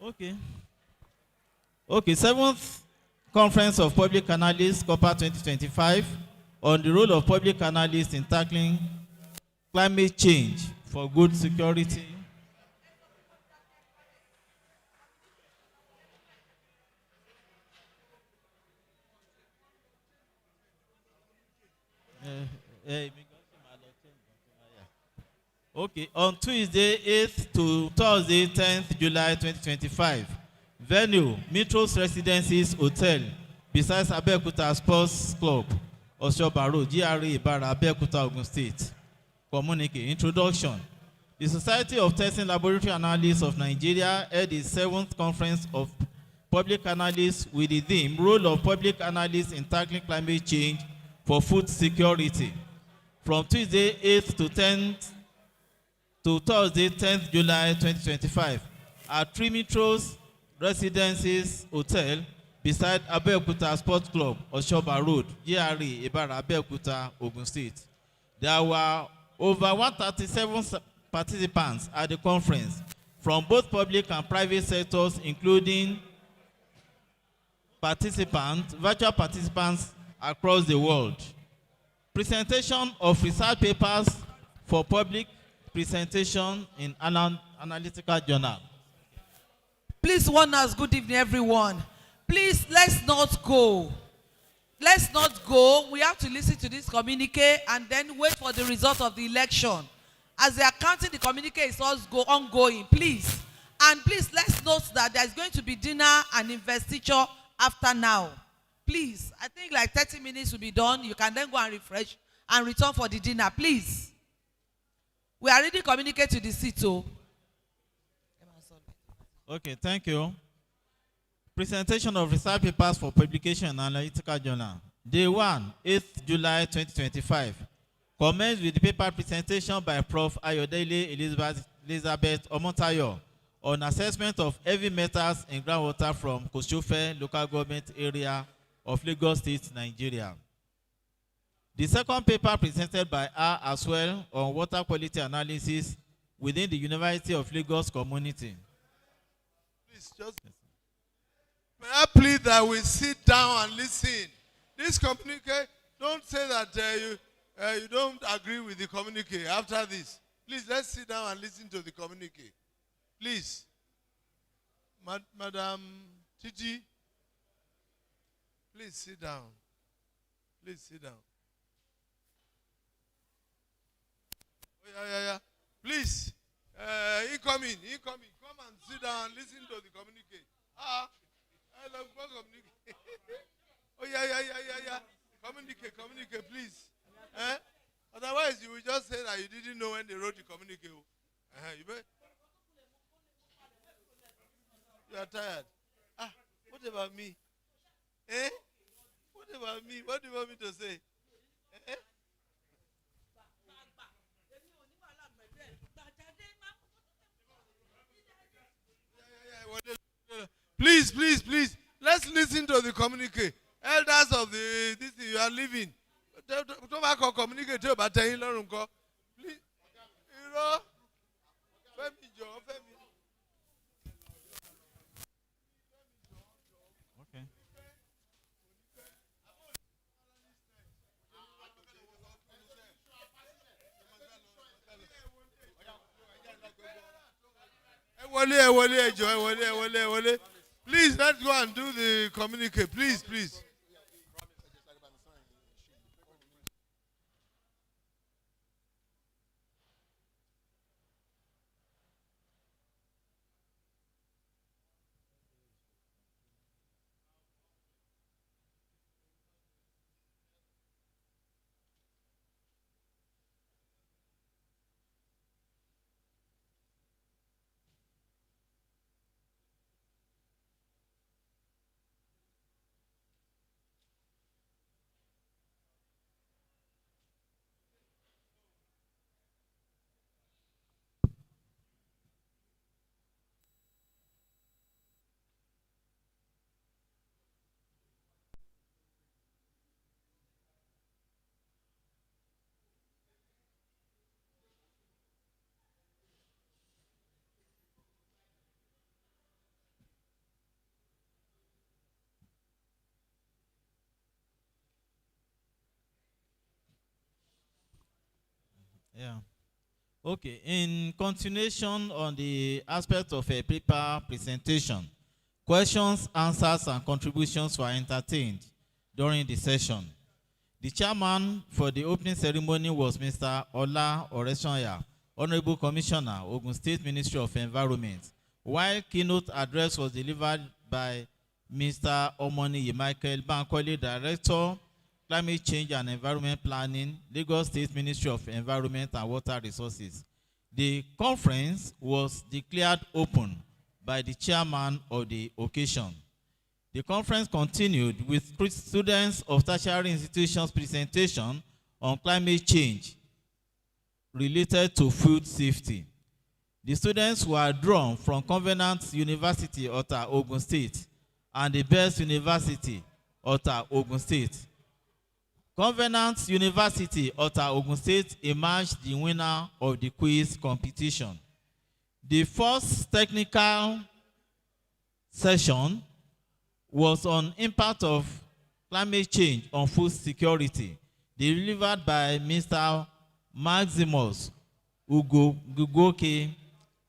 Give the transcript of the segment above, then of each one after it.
Okay. Okay, seventh Conference of Public Analysts, COPA 2025, on the role of public analysts in tackling climate change for good security. Okay, on Tuesday 8th to Thursday 10th July 2025, venue Metros Residences Hotel besides Abeokuta Sports Club, Oshoba Road, GRA Ibara, Abeokuta, Ogun State. Communique. Introduction. The Society of Testing Laboratory Analysts of Nigeria held the 7th Conference of Public Analysts with the theme Role of Public Analysts in Tackling Climate Change for Food Security. From Tuesday 8th to 10th to Thursday 10th July 2025 at Trimitros Residences Hotel beside Abeokuta Sports Club, Oshoba Road, GRA, Ibara, Abeokuta, Ogun State. There were over 137 participants at the conference from both public and private sectors, including virtual participants across the world. Presentation of research papers for public presentation in an analytical journal. Please warn us, good evening everyone. Please, let's not go. Let's not go. We have to listen to this communique and then wait for the result of the election. As they are counting, the communique is also ongoing. Please. And please, let's note that there's going to be dinner and investiture after now. Please. I think like 30 minutes will be done. You can then go and refresh and return for the dinner. Please. We are ready to communicate to the seat. Okay, thank you. Presentation of research papers for publication in Analytical Journal. Day 1, 8th July 2025. Commence with the paper presentation by Prof. Ayodele Elizabeth Omotayo on assessment of heavy metals in groundwater from Koshofe local government area of Lagos State, Nigeria. The second paper presented by her as well on water quality analysis within the University of Lagos community. Please, may I plead that we sit down and listen. This communique, don't say that you don't agree with the communique after this. Please, let's sit down and listen to the communique. Please. Madam Titi, please sit down. Please sit down. Oh, yeah. Please, incoming. Come and sit down and listen to the communique. I love communique. Oh, yeah. Communique, please. Otherwise, you will just say that you didn't know when they wrote the communique. You are tired. What about me? What about me? What do you want me to say? Please. Let's listen to the communique. Elders of this thing you are living. Don't communicate about Please. You know? Okay. Please, let's go and do the communique. Please. Okay, in continuation on the aspect of a paper presentation, questions, answers, and contributions were entertained during the session. The chairman for the opening ceremony was Mr. Ola Oresanya, Honorable Commissioner, Ogun State Ministry of Environment, while keynote address was delivered by Mr. Omoni Michael Bankole, Director, Climate Change and Environment Planning, Lagos State Ministry of Environment and Water Resources. The conference was declared open by the chairman of the occasion. The conference continued with students of tertiary institutions' presentation on climate change related to food safety. The students were drawn from Covenant University, Ota, Ogun State, and the Best University, Ota, Ogun State. Covenant University, Ota, Ogun State emerged the winner of the quiz competition. The first technical session was on impact of climate change on food security, delivered by Mr. Maximus Ugoke,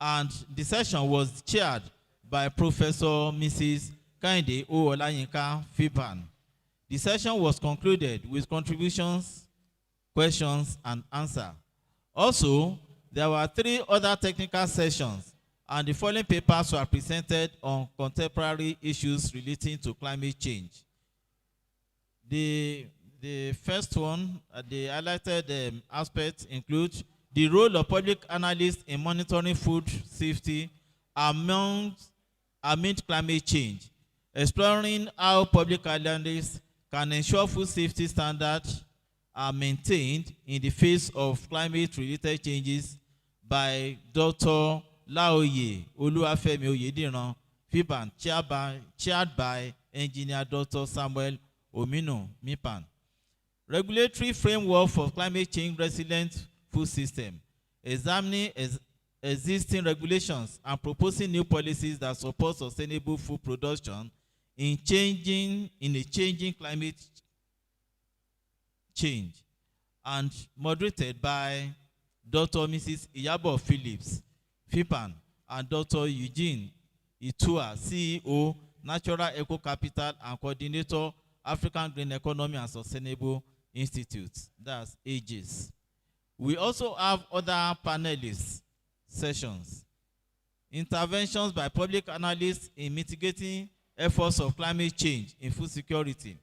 and the session was chaired by Professor Mrs. Kainde Olayinka Fipan. The session was concluded with contributions, questions, and answers. Also, there were 3 other technical sessions, and the following papers were presented on contemporary issues relating to climate change. The first one, the highlighted aspects include the role of public analysts in monitoring food safety amid climate change, exploring how public analysts can ensure food safety standards are maintained in the face of climate-related changes, by Dr. Laoye Oluwafemi Oyediran, FIPAN, chaired by Engineer Dr. Samuel Omino, MIPAN. Regulatory framework for climate change resilient food system, examining existing regulations and proposing new policies that support sustainable food production in a changing climate change, and moderated by Dr. Mrs. Iyabo Phillips, FIPAN, and Dr. Eugene Itua, CEO, Natural Eco Capital and Coordinator, African Green Economy and Sustainable Institute, that's AGES. We also have other panelists sessions. Interventions by public analysts in mitigating efforts of climate change in food security,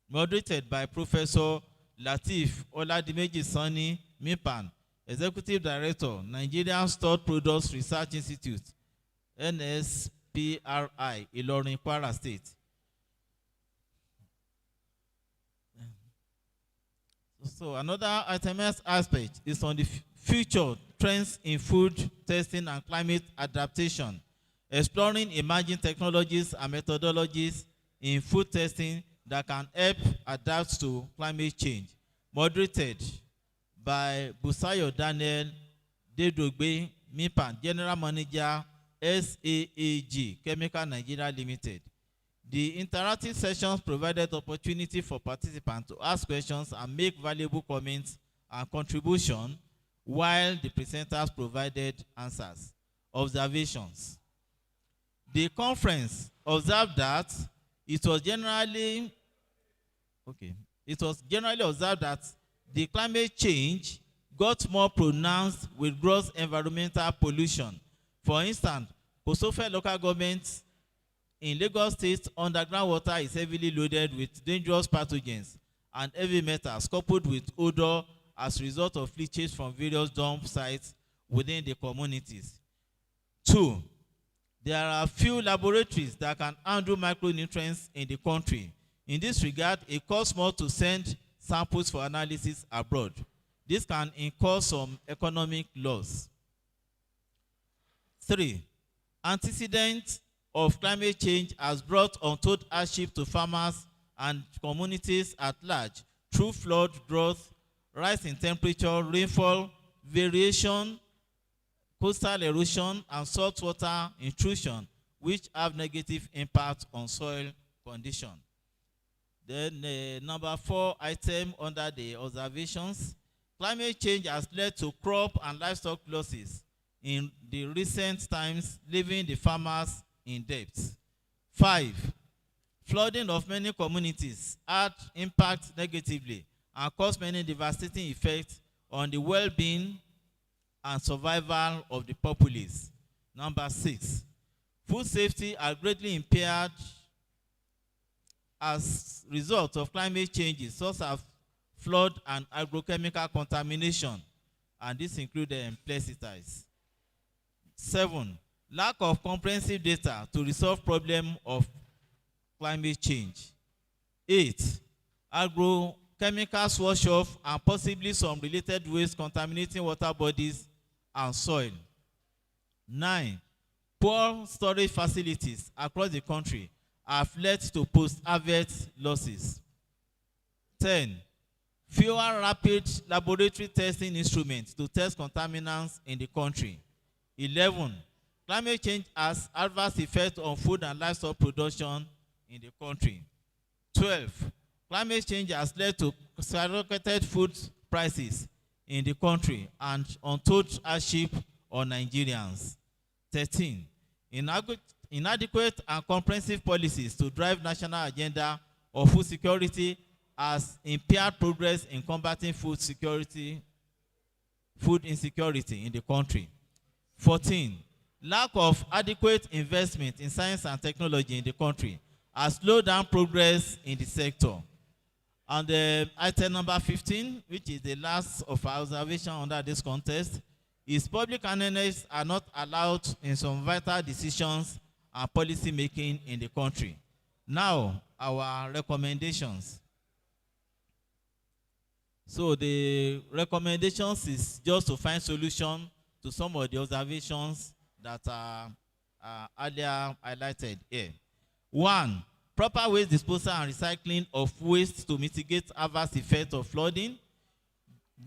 moderated by Professor Lateef Oladimeji Sani, MIPAN, Executive Director, Nigerian Stored Products Research Institute, NSPRI, Ilorin, Kwara State. So another itemized aspect is on the future trends in food testing and climate adaptation, exploring emerging technologies and methodologies in food testing that can help adapt to climate change, moderated by Busayo Daniel Dedogbe, MIPAN, General Manager, SAAG, Chemical Nigeria Limited. The interactive sessions provided opportunity for participants to ask questions and make valuable comments and contributions, while the presenters provided answers. Observations. The conference observed that it was generally observed that the climate change got more pronounced with gross environmental pollution. For instance, Kosofe local government in Lagos State, underground water is heavily loaded with dangerous pathogens and heavy metals, coupled with odor as a result of leachate from various dump sites within the communities. 2, there are few laboratories that can handle micronutrients in the country. In this regard, it costs more to send samples for analysis abroad. This can incur some economic loss. 3, antecedents of climate change has brought untold hardship to farmers and communities at large through flood, drought, rise in temperature, rainfall, variation, coastal erosion, and saltwater intrusion, which have negative impact on soil condition. Then number 4 item under the observations Climate change has led to crop and livestock losses in the recent times, leaving the farmers in debt. 5. Flooding of many communities had impact negatively and caused many devastating effects on the well-being and survival of the populace. Number 6. Food safety are greatly impaired as a result of climate changes such as flood and agrochemical contamination, and this includes pesticides. 7. Lack of comprehensive data to resolve problem of climate change. 8. Agrochemicals wash off and possibly some related waste contaminating water bodies and soil. 9. Poor storage facilities across the country have led to post-harvest losses. 10. Fewer rapid laboratory testing instruments to test contaminants in the country. 11. Climate change has adverse effects on food and livestock production in the country. 12. Climate change has led to skyrocketed food prices in the country and untold hardship on Nigerians. 13. Inadequate and comprehensive policies to drive national agenda of food security has impaired progress in combating food insecurity in the country. 14. Lack of adequate investment in science and technology in the country has slowed down progress in the sector. And item number 15, which is the last of our observation under this contest, is public analysts are not allowed in some vital decisions and policy making in the country. Now, our recommendations. So the recommendations is just to find solution to some of the observations that are earlier highlighted here. 1. Proper waste disposal and recycling of waste to mitigate adverse effects of flooding.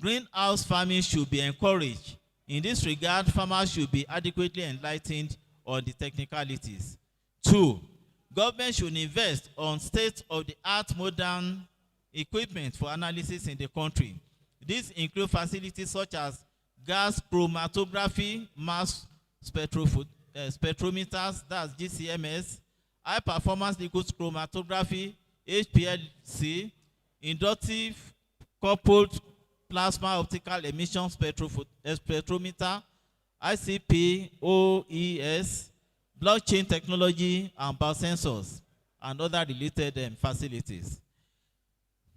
Greenhouse farming should be encouraged. In this regard, farmers should be adequately enlightened on the technicalities. 2. Government should invest on state-of-the-art modern equipment for analysis in the country. These include facilities such as gas chromatography, mass spectrometers, that's GCMS, high-performance liquid chromatography, HPLC, inductive coupled plasma optical emission spectrometer, ICP, OES, blockchain technology, and biosensors, and other related facilities.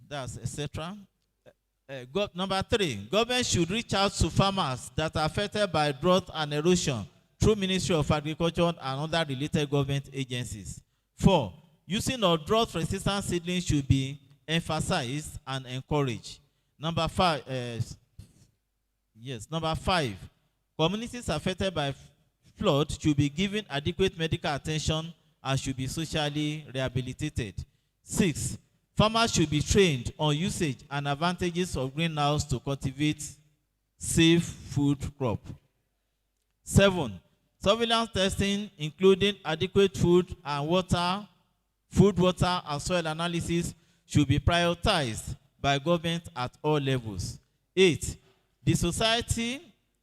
That's etc. Number 3, government should reach out to farmers that are affected by drought and erosion through Ministry of Agriculture and other related government agencies. 4, using of drought-resistant seedlings should be emphasized and encouraged. Number 5, communities affected by flood should be given adequate medical attention and should be socially rehabilitated. 6, farmers should be trained on usage and advantages of greenhouse to cultivate safe food crop. 7, surveillance testing, including adequate food, water, and soil analysis, should be prioritized by government at all levels. 8, the society,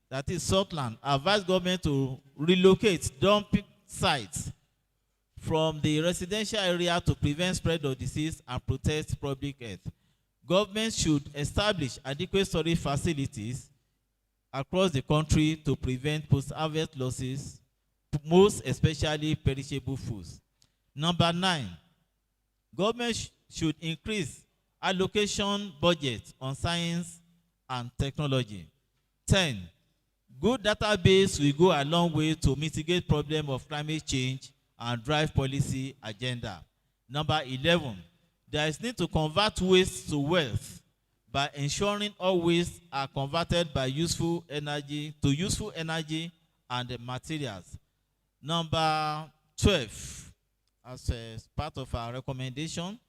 that is SoTLAN, advised government to relocate dumping sites from the residential area to prevent spread of disease and protect public health. Government should establish adequate storage facilities across the country to prevent post-harvest losses, most especially perishable foods. Number 9, government should increase allocation budget on science and technology. 10, good database will go a long way to mitigate problem of climate change and drive policy agenda. Number 11, there is need to convert waste to wealth by ensuring all waste are converted by useful energy and materials. Number 12, as part of our recommendation,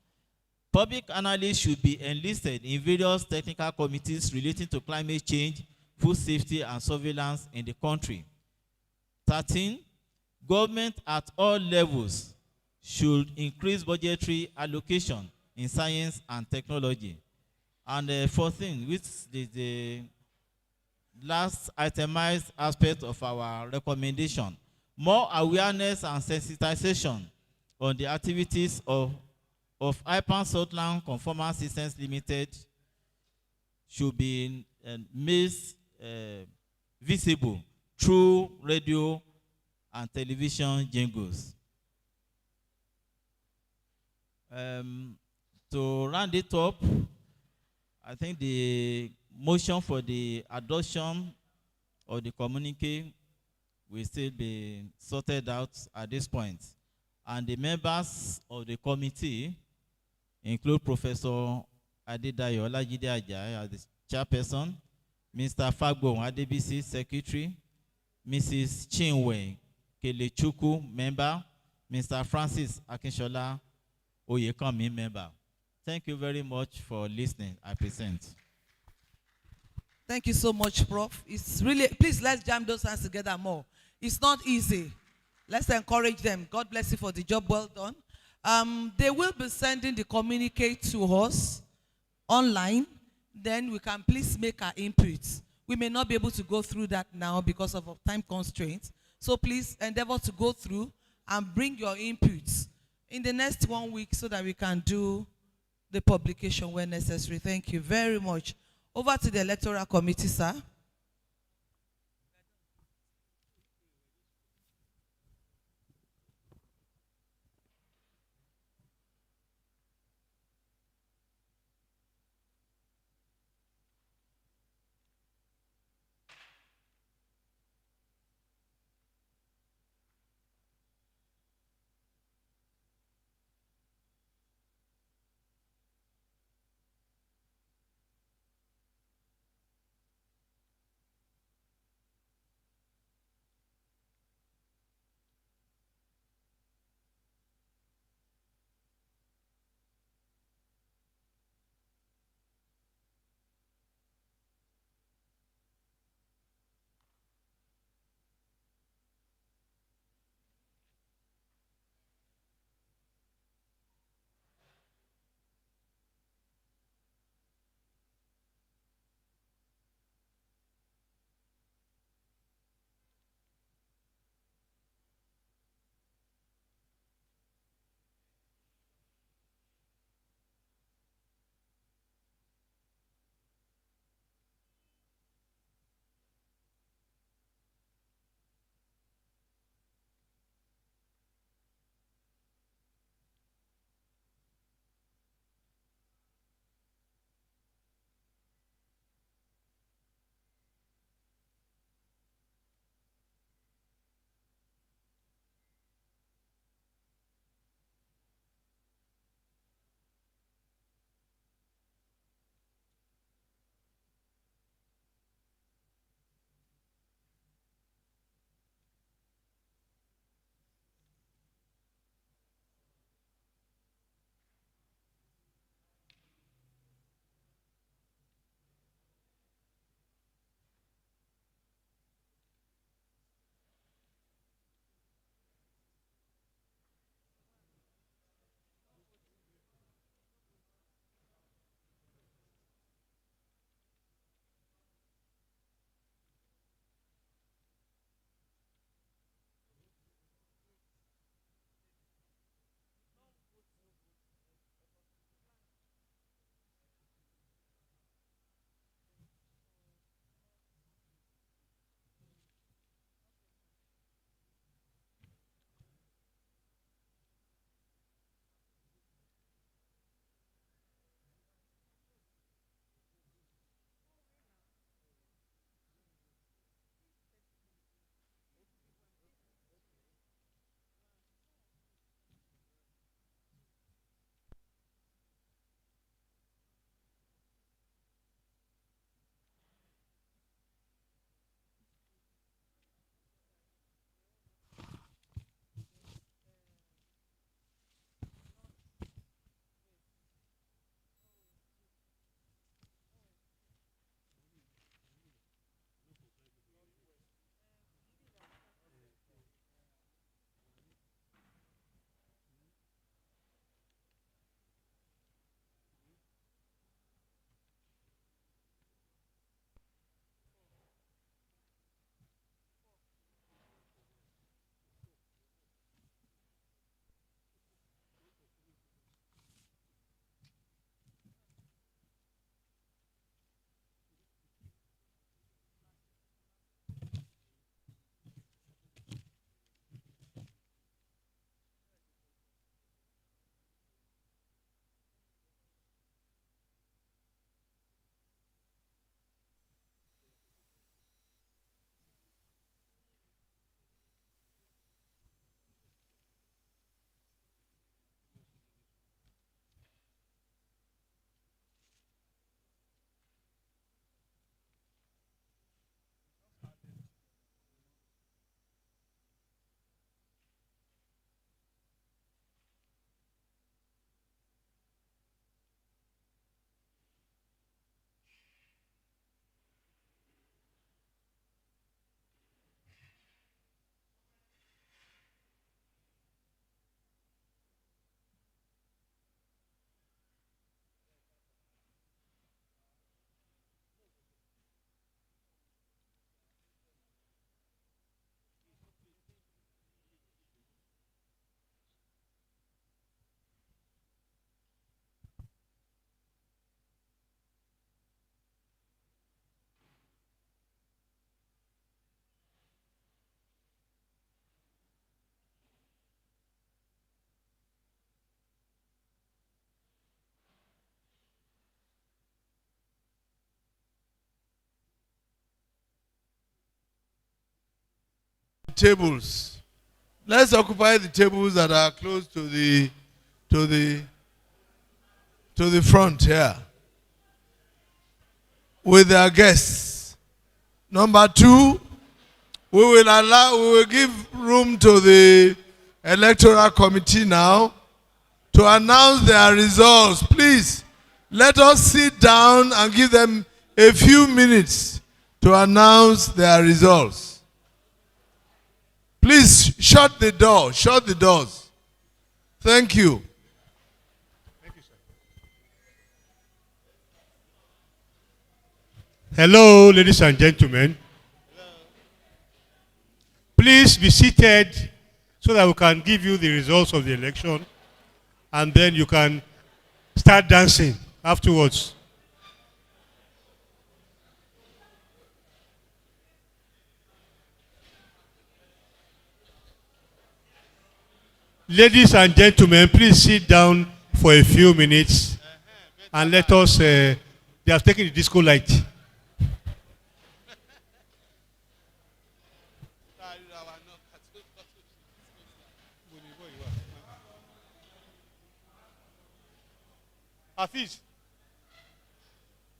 public analysts should be enlisted in various technical committees relating to climate change, food safety, and surveillance in the country. 13, government at all levels should increase budgetary allocation in science and technology. And the fourth thing, which is the last itemized aspect of our recommendation, more awareness and sensitization on the activities of IPAN SoTLAN Conformance Systems Limited should be made visible through radio and television jingles. To round it up, I think the motion for the adoption of the communique will still be sorted out at this point. And the members of the committee include Professor Adedayo Olajide Ajayi as the chairperson, Mr. Fagbo Adebisi, secretary, Mrs. Chinwe Kelechuku, member, Mr. Francis Akinshola Oyekanmi, member. Thank you very much for listening. I present. Thank you so much, Prof. It's really, please let's jam those hands together more. It's not easy. Let's encourage them. God bless you for the job well done. They will be sending the communique to us online. Then we can please make our inputs. We may not be able to go through that now because of time constraints. So please endeavor to go through and bring your inputs in the next 1 week so that we can do the publication where necessary. Thank you very much. Over to the electoral committee, sir. tables. Let's occupy the tables that are close to the front here with their guests. Number 2, we will give room to the electoral committee now to announce their results. Please, let us sit down and give them a few minutes to announce their results. Please shut the door. Shut the doors. Thank you. Thank you, sir. Hello, ladies and gentlemen. Please be seated so that we can give you the results of the election, and then you can start dancing afterwards. Ladies and gentlemen, please sit down for a few minutes and let us, they have taken the disco light.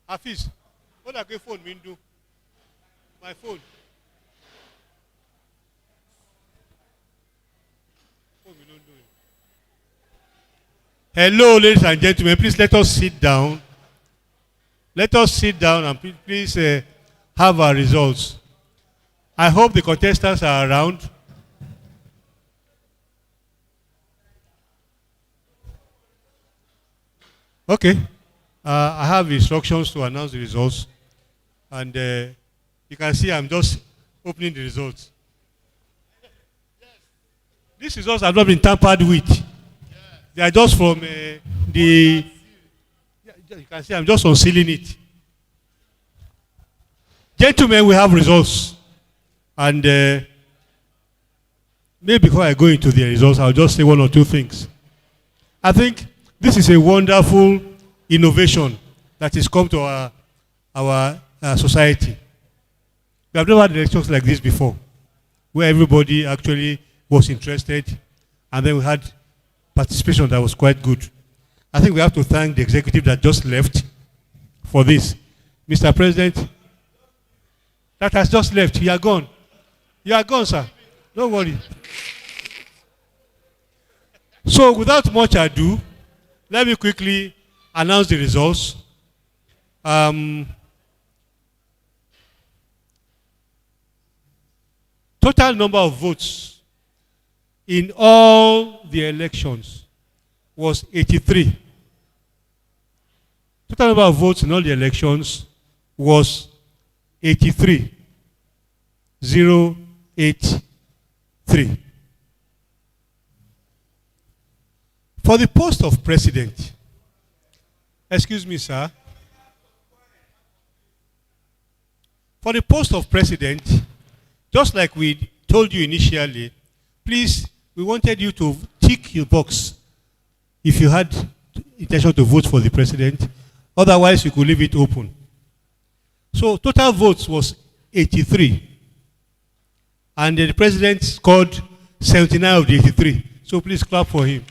Hafiz, what are your phone mean do? My phone. Hello, ladies and gentlemen. Please let us sit down. Let us sit down and please have our results. I hope the contestants are around. Okay. I have instructions to announce the results. And you can see I'm just opening the results. These results have not been tampered with. They are just from you can see I'm just unsealing it. Gentlemen, we have results. And maybe before I go into the results, I'll just say one or two things. I think this is a wonderful innovation that has come to our society. We have never had elections like this before, where everybody actually was interested, and then we had participation that was quite good. I think we have to thank the executive that just left for this. Mr. President, that has just left. You are gone. You are gone, sir. Don't worry. So without much ado, let me quickly announce the results. Total number of votes in all the elections was 83. Total number of votes in all the elections was 83,083. For the post of president, excuse me, sir. For the post of president, just like we told you initially, please, we wanted you to tick your box if you had intention to vote for the president. Otherwise, you could leave it open. So total votes was 83. And the president scored 79 of the 83. So please clap for him.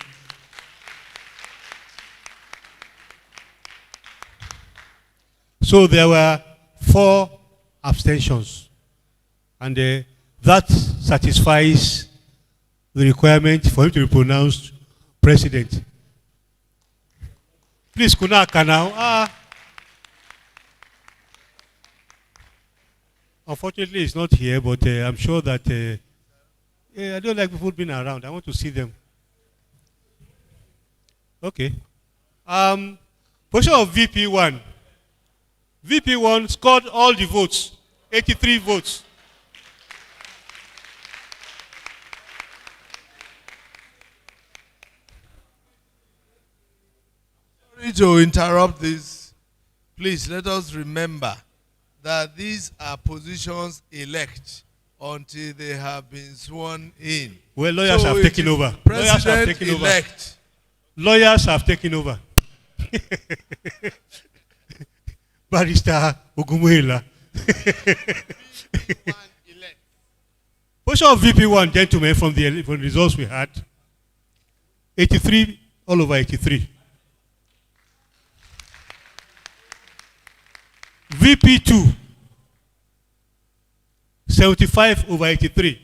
So there were 4 abstentions. And that satisfies the requirement for him to be pronounced president. Please, Kunaka now. Unfortunately, he's not here, but I'm sure that I don't like people being around. I want to see them. Okay. Position of VP1. VP1 scored all the votes, 83 votes. Sorry to interrupt this. Please let us remember that these are positions elect until they have been sworn in. Well, lawyers have taken over. Lawyers have taken over. Lawyers have taken over. Barrister Ogumuela. Position of VP1, gentlemen, from the results we had, 83 all over 83. VP2, 75 over 83.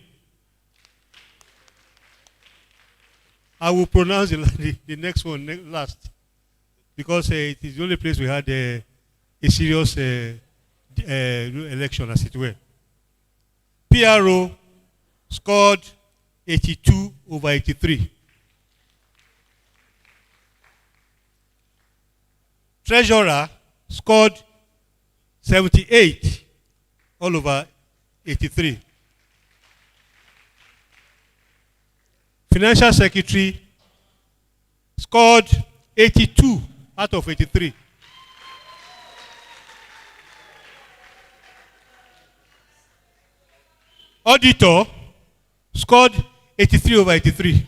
I will pronounce the next one last, because it is the only place we had a serious election, as it were. PRO scored 82 over 83. Treasurer scored 78 all over 83. Financial Secretary scored 82 out of 83. Auditor scored 83 over 83.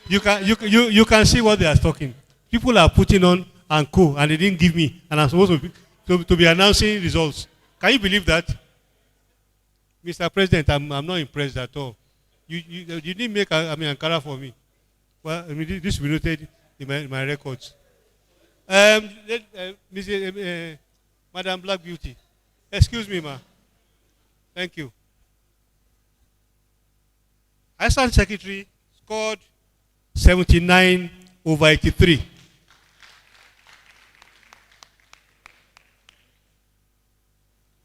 You can see what they are talking. People are putting on and co, and they didn't give me, and I'm supposed to be announcing results. Can you believe that? Mr. President, I'm not impressed at all. You didn't make Ankara for me. Well, this will be noted in my records. Madam Black Beauty. Excuse me, ma. Thank you. Assistant Secretary scored 79 over 83.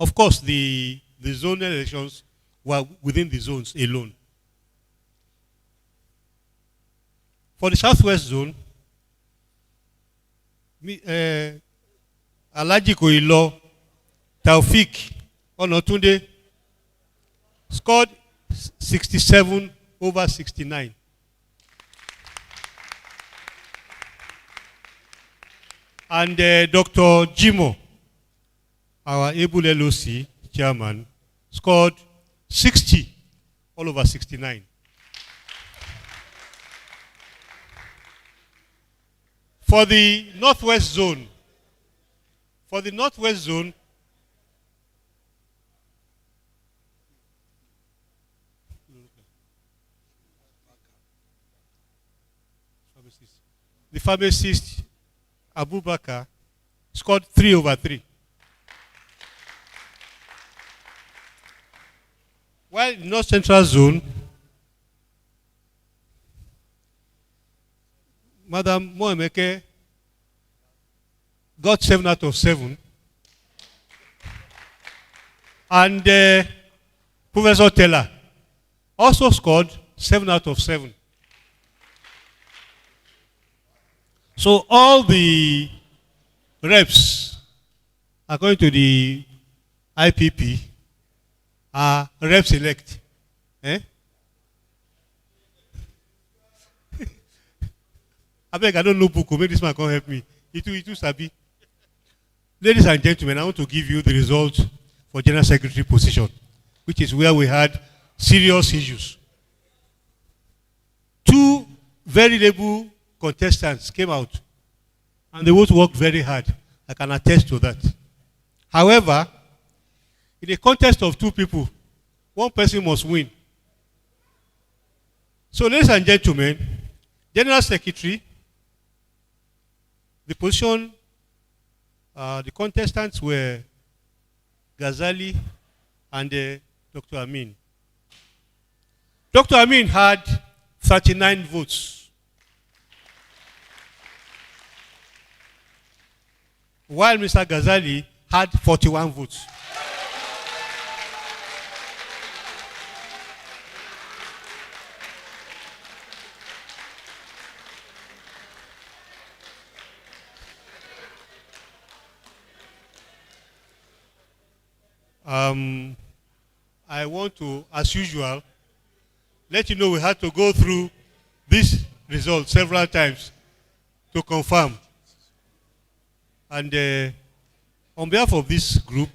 Of course, the zonal elections were within the zones alone. For the Southwest Zone, Alhaji Koilo Taufik Onotunde scored 67 over 69. And Dr. Jimo, our able LOC chairman, scored 60 all over 69. For the Northwest Zone, the pharmacist Abubakar scored 3 over 3. While in North Central Zone, Madam Moemeke got 7 out of 7. And Professor Teller also scored 7 out of 7. So all the reps, according to the IPP, are reps elect. Eh? I beg, I don't know book. Maybe this man can't help me. It too sabi. Ladies and gentlemen, I want to give you the results for General Secretary position, which is where we had serious issues. 2 very able contestants came out, and they both worked very hard. I can attest to that. However, in a contest of 2 people, 1 person must win. So, ladies and gentlemen, General Secretary, the position, the contestants were Ghazali and Dr. Amin. Dr. Amin had 39 votes, while Mr. Ghazali had 41 votes. I want to, as usual, let you know we had to go through this result several times to confirm. And on behalf of this group,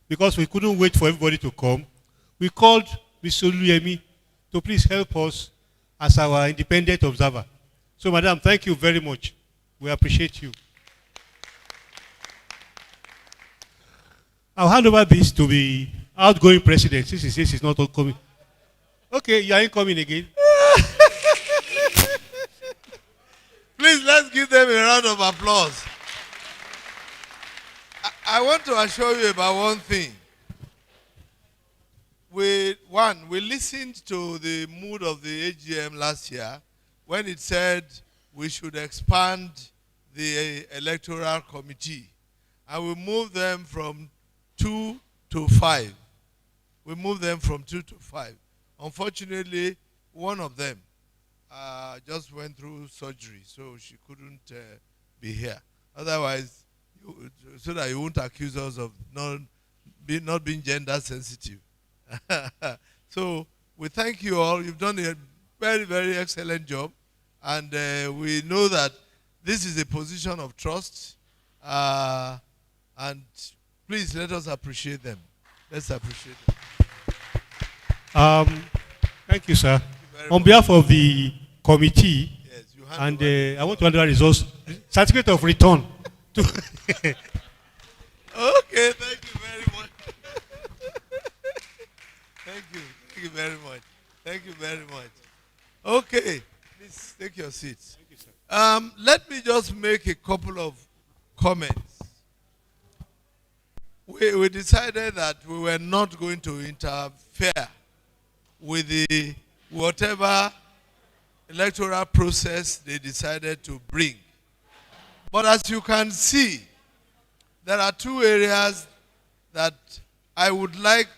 because we couldn't wait for everybody to come, we called Mr. Luyemi to please help us as our independent observer. So, Madam, thank you very much. We appreciate you. I'll hand over this to the outgoing president since he says he's not coming. Okay, you are incoming again. Please, let's give them a round of applause. I want to assure you about one thing. We listened to the mood of the AGM last year when it said we should expand the electoral committee. And we moved them from 2 to 5. We moved them from 2 to 5. Unfortunately, one of them just went through surgery, so she couldn't be here. Otherwise, so that you won't accuse us of not being gender sensitive. So we thank you all. You've done a very, very excellent job. And we know that this is a position of trust. And please let us appreciate them. Let's appreciate them. Thank you, sir. Thank you On behalf of the committee, yes, you and I want to hand over results, certificate of return. Okay, thank you very much. Thank you. Thank you very much. Thank you very much. Okay, please take your seats. Thank you, sir. Let me just make a couple of comments. We decided that we were not going to interfere with the whatever electoral process they decided to bring. But as you can see, there are two areas that I would like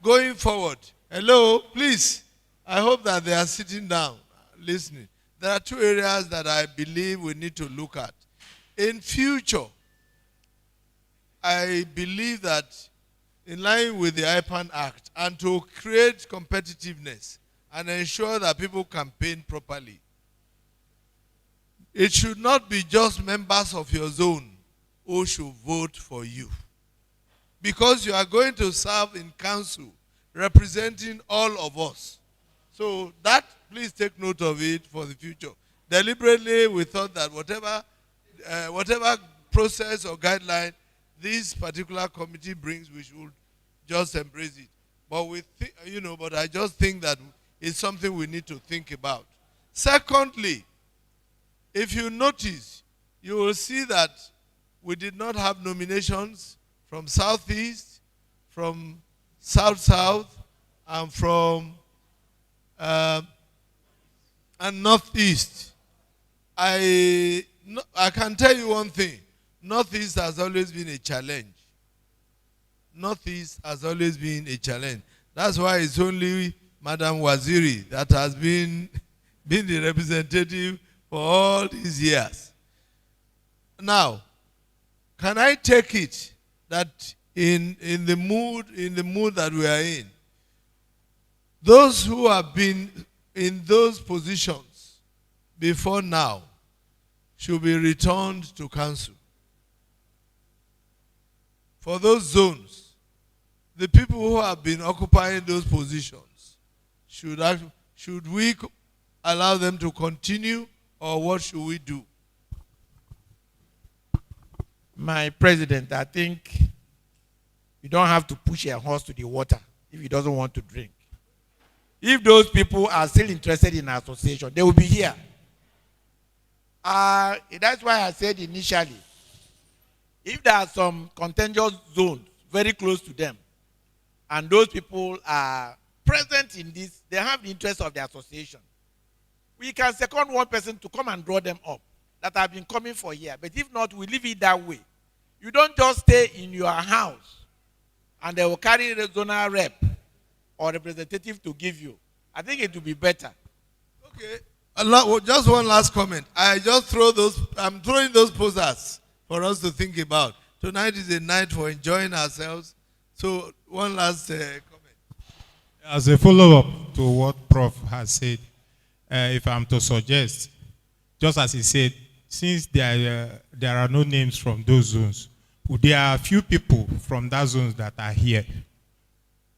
going forward. Hello, please. I hope that they are sitting down, listening. There are two areas that I believe we need to look at. In future, I believe that in line with the IPAN Act and to create competitiveness and ensure that people campaign properly, it should not be just members of your zone who should vote for you. Because you are going to serve in council representing all of us. So that, please take note of it for the future. Deliberately, we thought that whatever process or guideline this particular committee brings, we should just embrace it. But I just think that it's something we need to think about. Secondly, if you notice, you will see that we did not have nominations from Southeast, from South-South, and from and Northeast. I can tell you one thing. Northeast has always been a challenge. Northeast has always been a challenge. That's why it's only Madam Waziri that has been the representative for all these years. Now, can I take it that in the mood that we are in, those who have been in those positions before now should be returned to council? For those zones, the people who have been occupying those positions, should we allow them to continue, or what should we do? My president, I think you don't have to push a horse to the water if he doesn't want to drink. If those people are still interested in association, they will be here. That's why I said initially, if there are some contentious zones very close to them, and those people are present in this, they have the interest of the association, we can second one person to come and draw them up that have been coming for here. But if not, we leave it that way. You don't just stay in your house and they will carry a zonal rep or representative to give you. I think it will be better. Okay. Just one last comment. I'm throwing those posters for us to think about. Tonight is a night for enjoying ourselves. So one last comment. As a follow-up to what Prof has said, if I'm to suggest, just as he said, since there are no names from those zones, there are a few people from that zones that are here.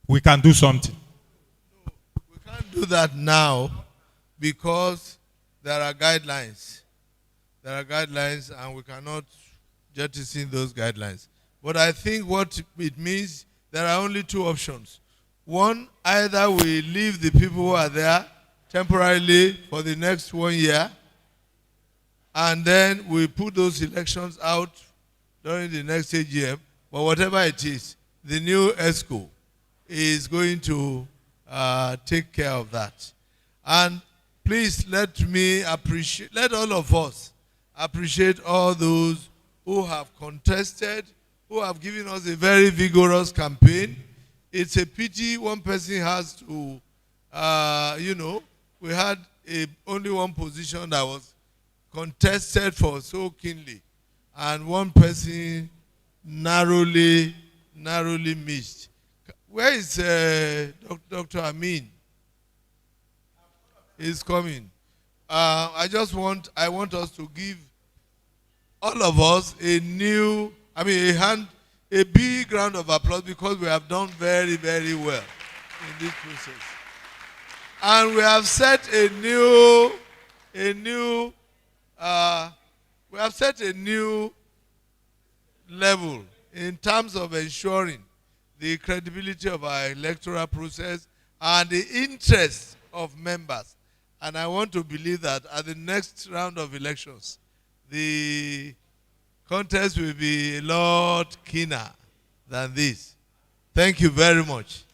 We can do something. No, we can't do that now because there are guidelines. There are guidelines and we cannot jettison those guidelines. But I think what it means, there are only two options. One, either we leave the people who are there temporarily for the next 1 year, and then we put those elections out during the next AGM. But whatever it is, the new ESCO is going to take care of that. And please let all of us appreciate all those who have contested, who have given us a very vigorous campaign. It's a pity one person has to, we had only one position that was contested for so keenly, and one person narrowly missed. Where is Dr. Amin? He's coming. I want us to give all of us a big round of applause, because we have done very, very well in this process. And we have set a new level in terms of ensuring the credibility of our electoral process and the interest of members. And I want to believe that at the next round of elections, the contest will be a lot keener than this. Thank you very much.